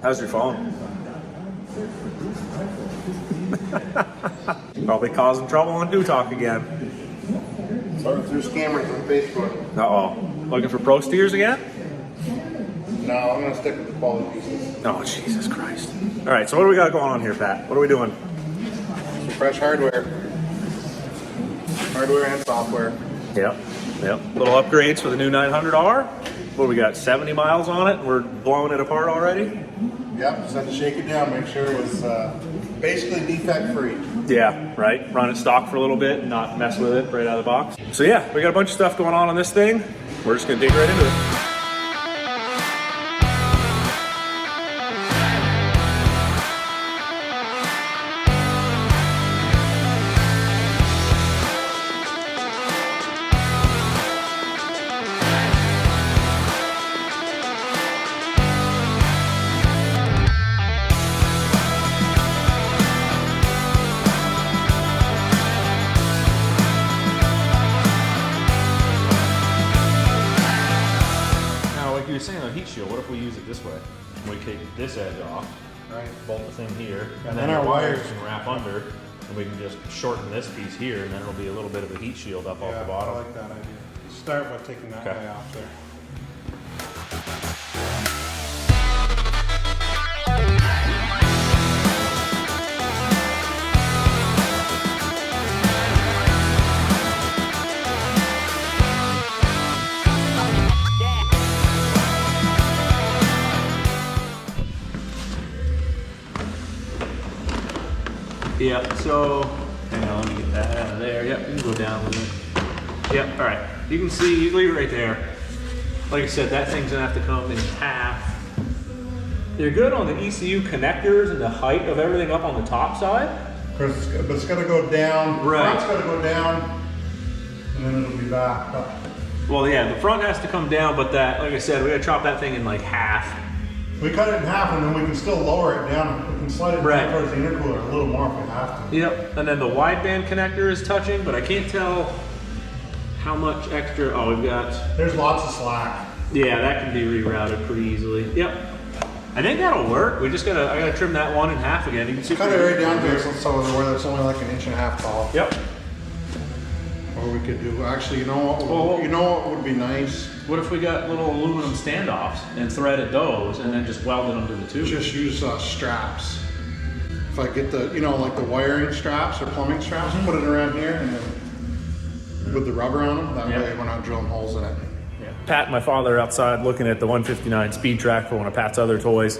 How's your phone? Probably causing trouble on Do Talk again. Sorting through scammers on Facebook. Uh-oh. Looking for pro steers again? No, I'm gonna stick with the quality pieces. Oh, Jesus Christ. All right, so what do we got going on here, Pat? What are we doing? Some fresh hardware. Hardware and software. Yep. Little upgrades for the new 900R. What do we got, 70 miles on it? We're blowing it apart already? Yep, just had to shake it down, make sure it was basically defect free. Yeah, right. Run it stock for a little bit and not mess with it right out of the box. So yeah, we got a bunch of stuff going on this thing. We're just gonna dig right into it. You're saying on heat shield, what if we use it this way? We take this edge off, Right. bolt the thing here, And then our wires can wrap under, and we can just shorten this piece here, and then it'll be a little bit of a heat shield up off the bottom. I like that idea. Start by taking that guy off there. Yep, so, hang on, let me get that out of there. Yep, you can go down with it. Yep, all right. You can see, you leave it right there. Like I said, that thing's gonna have to come in half. They're good on the ECU connectors and the height of everything up on the top side. But it's gotta go down. Right. The front's gotta go down, and then it'll be back up. Well, yeah, the front has to come down, but that, like I said, we gotta chop that thing in like half. We cut it in half, and then we can still lower it down. We can slide it down towards the intercooler a little more if we have to. Yep, and then the wideband connector is touching, but I can't tell how much extra. Oh, we've got. There's lots of slack. Yeah, that can be rerouted pretty easily. Yep, I think that'll work. We just gotta. I gotta trim that one in half again. You can see. Cut it right down there, so where it's only like 1.5 inches tall. Yep. Or we could do. Actually, you know what? You know what would be nice? What if we got little aluminum standoffs and threaded those, and then just welded them to the tube? Just use straps. If I get the, like the wiring straps or plumbing straps, put it around here, and then with the rubber on them, that way we're not drilling holes in it. Yeah. Pat and my father are outside looking at the 159 speed track for one of Pat's other toys.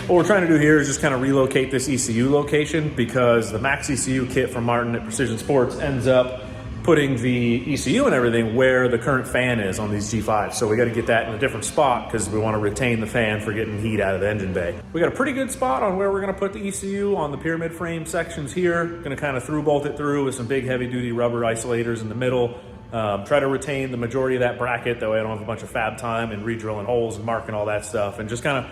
What we're trying to do here is just kind of relocate this ECU location, because the MaxxECU kit from Martin at Precision Sports ends up putting the ECU and everything where the current fan is on these G5s. So we got to get that in a different spot because we want to retain the fan for getting heat out of the engine bay. We got a pretty good spot on where we're going to put the ECU on the pyramid frame sections here. Going to kind of through bolt it through with some big heavy duty rubber isolators in the middle. Try to retain the majority of that bracket, that way I don't have a bunch of fab time and re-drilling holes and marking all that stuff, and just kind of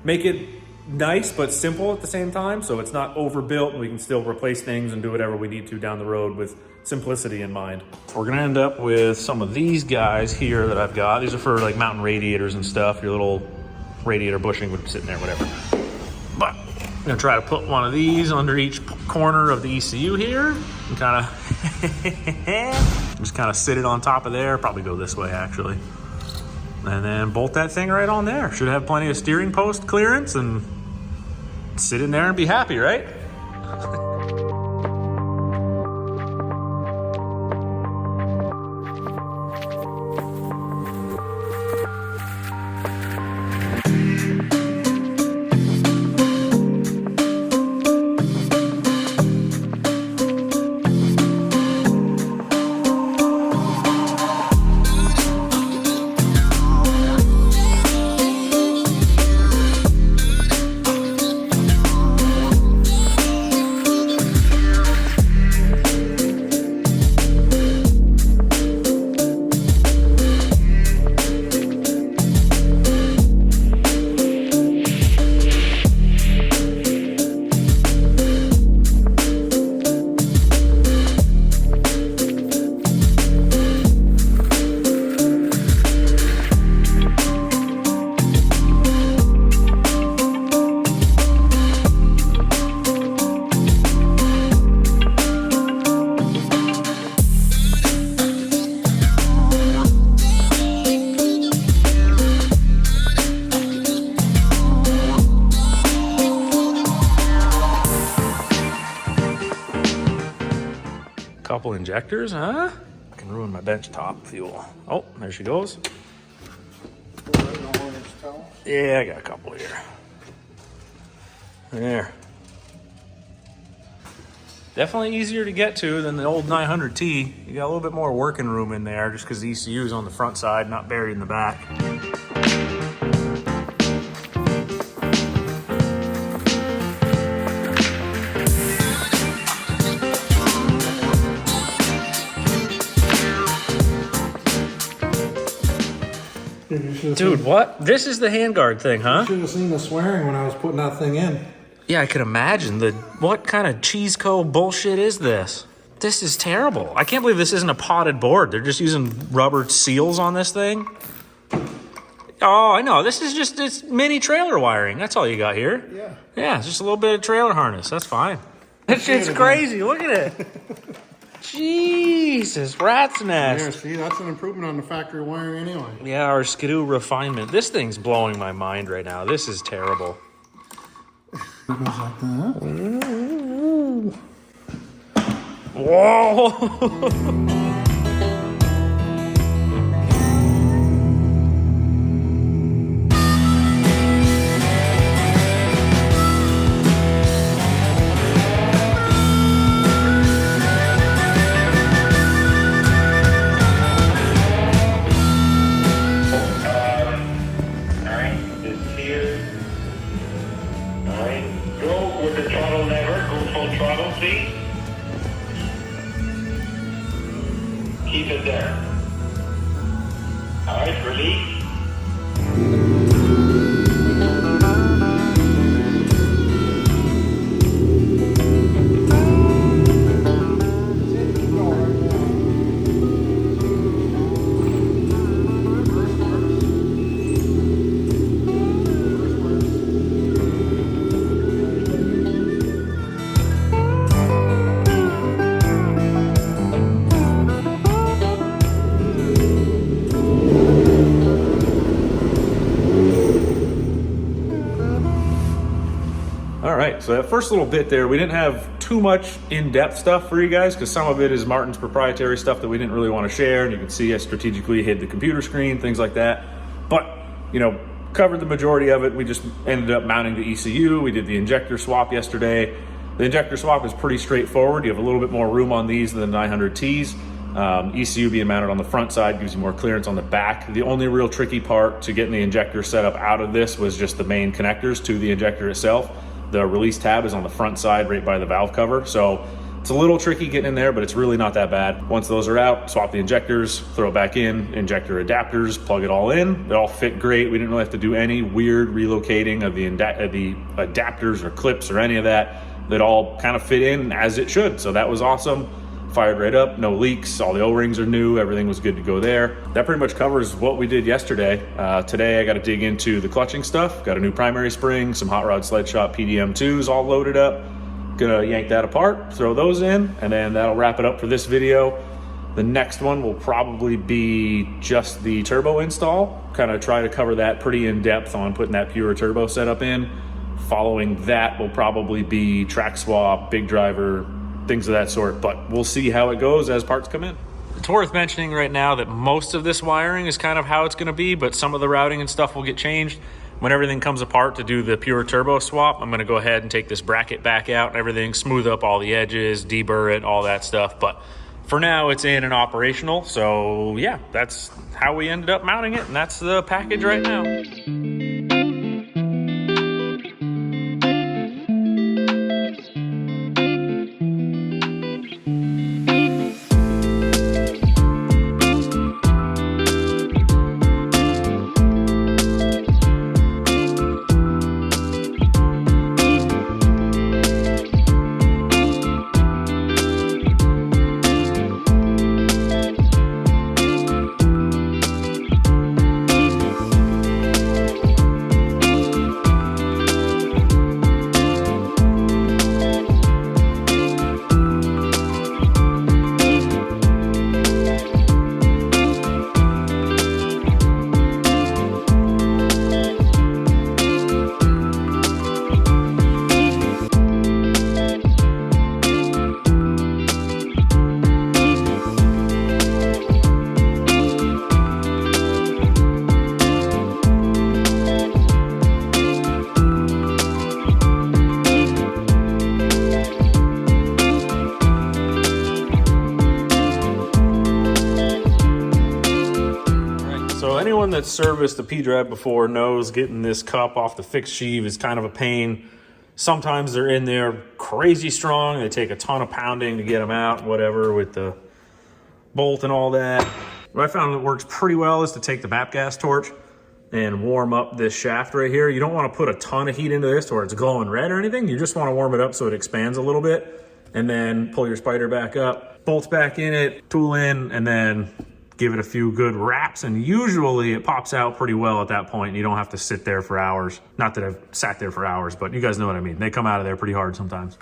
make it nice but simple at the same time, so it's not overbuilt and we can still replace things and do whatever we need to down the road with simplicity in mind. We're gonna end up with some of these guys here that I've got. These are for like mountain radiators and stuff. Your little radiator bushing would sit in there, whatever. But I'm gonna try to put one of these under each corner of the ECU here and kind of just kind of sit it on top of there. Probably go this way actually. And then bolt that thing right on there. Should have plenty of steering post clearance and sit in there and be happy, right? injectors, huh? Can ruin my bench top fuel. Oh, there she goes. Yeah, I got a couple here. There. Definitely easier to get to than the old 900T. You got a little bit more working room in there just because the ECU is on the front side, not buried in the back. Dude, what? This is the handguard thing, huh? Should have seen the swearing when I was putting that thing in. Yeah, I could imagine. What kind of cheese-co bullshit is this? This is terrible. I can't believe this isn't a potted board. They're just using rubber seals on this thing. Oh, I know. This is just it's mini trailer wiring. That's all you got here. Yeah. Yeah, it's just a little bit of trailer harness. That's fine. That shit's crazy. Look at it. Jesus, rat's nest. Yeah, see, that's an improvement on the factory wiring anyway. Yeah, our Skidoo refinement. This thing's blowing my mind right now. This is terrible. It goes like that. Whoa! Keep it there. All right, release. All right, so that first little bit there, we didn't have too much in-depth stuff for you guys because some of it is Martin's proprietary stuff that we didn't really want to share. And you can see I strategically hid the computer screen, things like that. But, you know, covered the majority of it. We just ended up mounting the ECU. We did the injector swap yesterday. The injector swap is pretty straightforward. You have a little bit more room on these than the 900Ts. ECU being mounted on the front side gives you more clearance on the back. The only real tricky part to getting the injector set up out of this was just the main connectors to the injector itself. The release tab is on the front side right by the valve cover. So it's a little tricky getting in there, but it's really not that bad. Once those are out, swap the injectors, throw it back in, injector adapters, plug it all in. They all fit great. We didn't really have to do any weird relocating of the adapters or clips or any of that. That all kind of fit in as it should. So that was awesome. Fired right up, no leaks, all the O-rings are new, everything was good to go there. That pretty much covers what we did yesterday. Today I got to dig into the clutching stuff. Got a new primary spring, some Hot Rod Sled Shop PDM2s all loaded up. Gonna yank that apart, throw those in, and then that'll wrap it up for this video. The next one will probably be just the turbo install. Kind of try to cover that pretty in depth on putting that pure turbo setup in. Following that will probably be track swap, big driver, things of that sort, but we'll see how it goes as parts come in. It's worth mentioning right now that most of this wiring is kind of how it's going to be, but some of the routing and stuff will get changed. When everything comes apart to do the pure turbo swap, I'm going to go ahead and take this bracket back out and everything, smooth up all the edges, deburr it, all that stuff. But for now, it's in and operational. So yeah, that's how we ended up mounting it, and that's the package right now. that's serviced the P.Drive before knows getting this cup off the fixed sheave is kind of a pain. Sometimes they're in there crazy strong. They take a ton of pounding to get them out, whatever, with the bolt and all that. What I found that works pretty well is to take the MAP gas torch and warm up this shaft right here. You don't want to put a ton of heat into this to where it's glowing red or anything. You just want to warm it up so it expands a little bit, and then pull your spider back up, bolts back in it, tool in, and then give it a few good wraps, and usually it pops out pretty well at that point, and you don't have to sit there for hours. Not that I've sat there for hours, but you guys know what I mean. They come out of there pretty hard sometimes.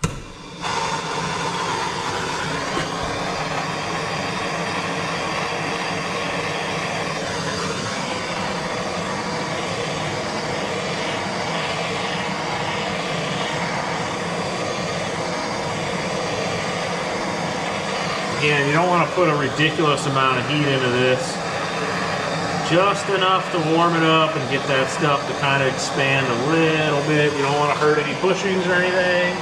Again, you don't want to put a ridiculous amount of heat into this. Just enough to warm it up and get that stuff to kind of expand a little bit. You don't want to hurt any bushings or anything.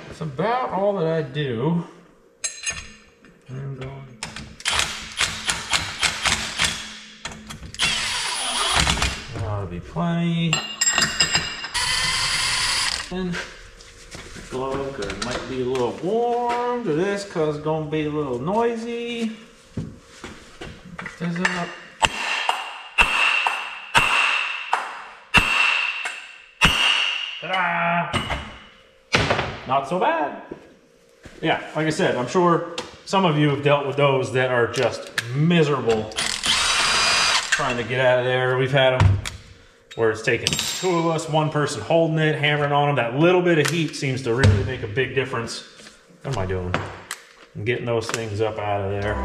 That's about all that I do. That'll be plenty. And glove, because it might be a little warm to this, because it's going to be a little noisy. Put this up. Ta-da! Not so bad. Yeah, like I said, I'm sure some of you have dealt with those that are just miserable trying to get out of there. We've had them where it's taken two of us, one person holding it, hammering on them. That little bit of heat seems to really make a big difference. What am I doing? I'm getting those things up out of there.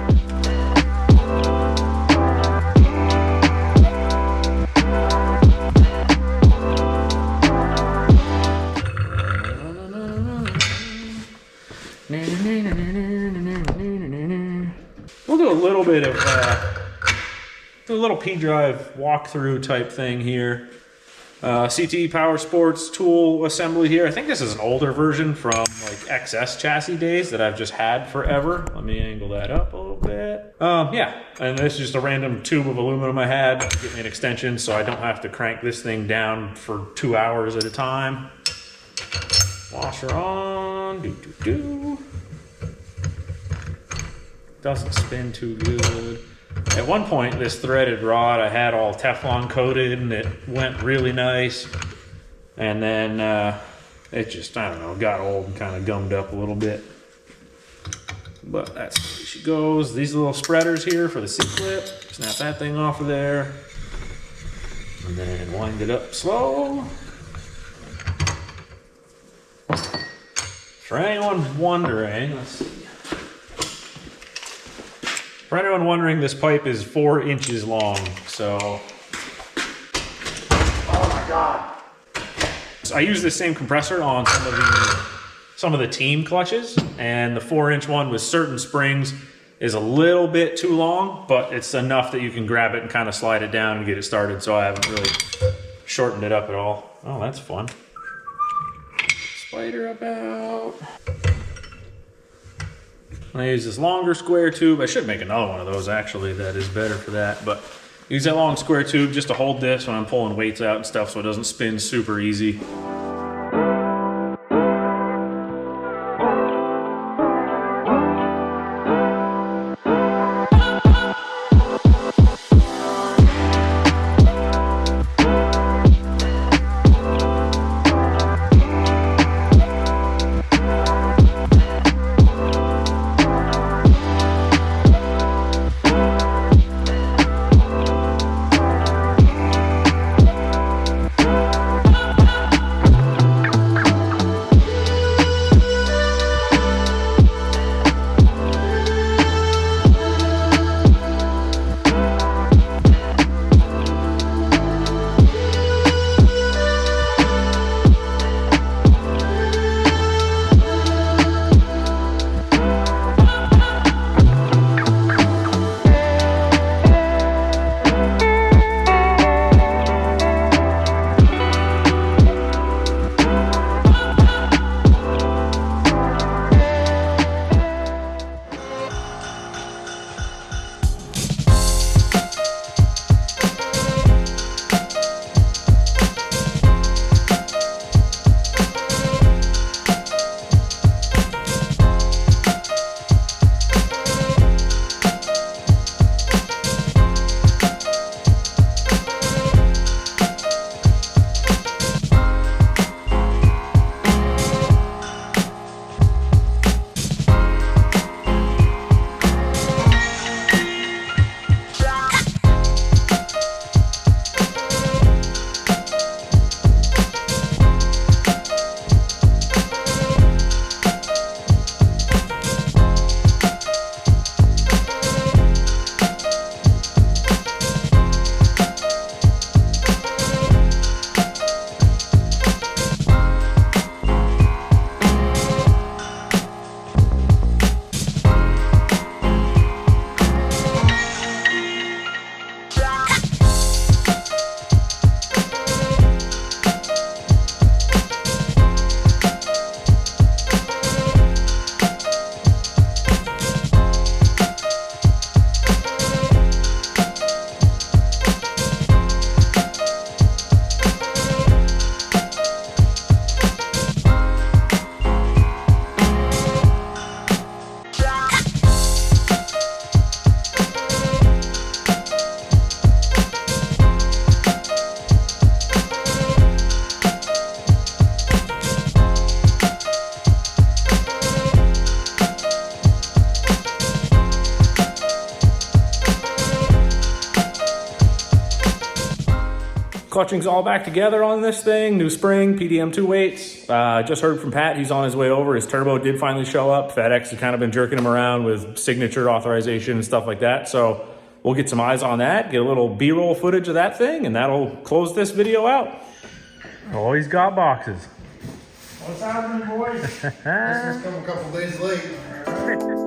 We'll do a little bit of a little P.Drive walkthrough type thing here. CTE Power Sports tool assembly here. I think this is an older version from like XS chassis days that I've just had forever. Let me angle that up a little bit. Yeah, and this is just a random tube of aluminum I had to get me an extension so I don't have to crank this thing down for 2 hours at a time. Washer on, Doesn't spin too good. At one point, this threaded rod I had all Teflon coated and it went really nice. And then it just, I don't know, got old and kind of gummed up a little bit. But that's where she goes. These little spreaders here for the C-clip. Snap that thing off of there. And then wind it up slow. For anyone wondering, let's see. For anyone wondering, this pipe is 4 inches long, so. Oh my God. So I use the same compressor on some of the team clutches, and the 4-inch one with certain springs is a little bit too long, but it's enough that you can grab it and kind of slide it down and get it started, so I haven't really shortened it up at all. Oh, that's fun. Spider about. I use this longer square tube. I should make another one of those actually that is better for that, but use that long square tube just to hold this when I'm pulling weights out and stuff so it doesn't spin super easy. Clutching's all back together on this thing. New spring, PDM 2 weights. Just heard from Pat. He's on his way over. His turbo did finally show up. FedEx has kind of been jerking him around with signature authorization and stuff like that. So we'll get some eyes on that, get a little B-roll footage of that thing, and that'll close this video out. Oh, he's got boxes. What's happening, boys? This is coming a couple days late.